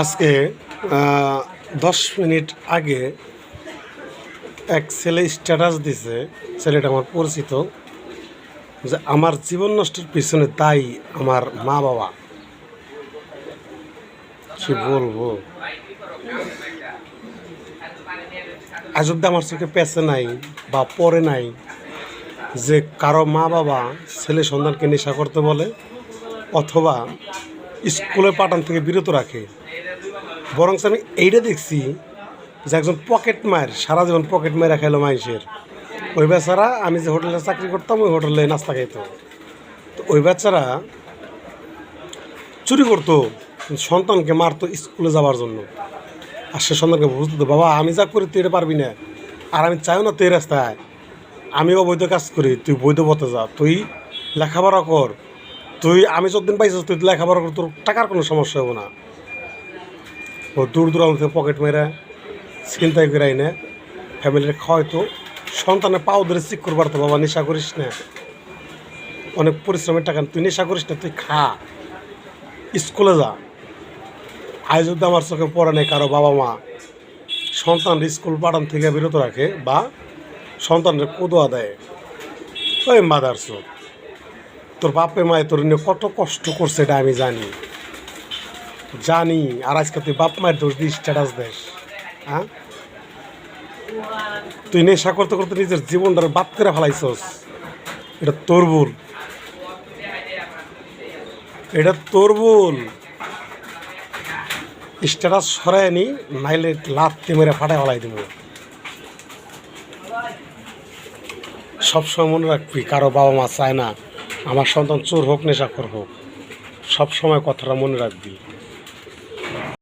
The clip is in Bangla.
আজকে 10 মিনিট আগে এক ছেলে স্ট্যাটাস দিছে, ছেলেটা আমার পরিচিত, যে আমার জীবন নষ্টের পিছনে দায়ী আমার মা বাবা। কি বলবো, আজ অব্দি আমার চোখে পেছে নাই বা পড়ে নাই যে কারো মা বাবা ছেলে সন্তানকে নেশা করতে বলে অথবা স্কুলে পাঠান থেকে বিরত রাখে। বরং আমি এইটা দেখছি যে একজন পকেট মায়ের সারা জীবন পকেট মায়েরা খাইলো মানুষের। ওই বেচারা, আমি যে হোটেলে চাকরি করতাম ওই হোটেলে নাস্তা খাইতো, তো ওই বেচারা চুরি করতো, সন্তানকে মারতো স্কুলে যাওয়ার জন্য। আর সে সন্তানকে বুঝতো, বাবা আমি যা করি তুই এটা পারবি না, আর আমি চাইও না তুই রাস্তায়, আমি অবৈধ কাজ করি, তুই বৈধ পথে যা, তুই লেখাপড়া কর, তুই আমি যতদিন পাইছিস তুই লেখাপড়া কর, তোর টাকার কোনো সমস্যা হবে না। ও দূর দূরান্ত থেকে পকেট মেরে ছিনতাই করে আইনে ফ্যামিলির খাওয়াইতো, সন্তানের পাও ধরে চিক করবার, তো বাবা নেশা করিস না, অনেক পরিশ্রমের টাকা, তুই নেশা করিস না, তুই খা, স্কুলে যা। আজ যদি আমার চোখে পড়ে নেই কারো বাবা মা সন্তান স্কুল পাঠান থেকে বিরত রাখে বা সন্তানের কোদোয়া দেয়, ওই মাদারস, তোর বাপে মায়ে তোর নিয়ে কত কষ্ট করছে এটা আমি জানি। আর আজকে তুই বাপ মায়ের দোষ দিয়ে স্ট্যাটাস দেশ। হ্যাঁ, তুই নেশা করতে করতে নিজের জীবনটার বাদ করে ফেলাইছস, এটা তোর ভুল, এটা তোর ভুল। স্ট্যাটাস সরাই নি, নাইলে লাত্তি মেরে ফাটাই ফেলাই দিব। সবসময় মনে রাখবি, কারো বাবা মা চায় না আমার সন্তান চোর হোক নেশাখোর হোক, সবসময় কথাটা মনে রাখবি।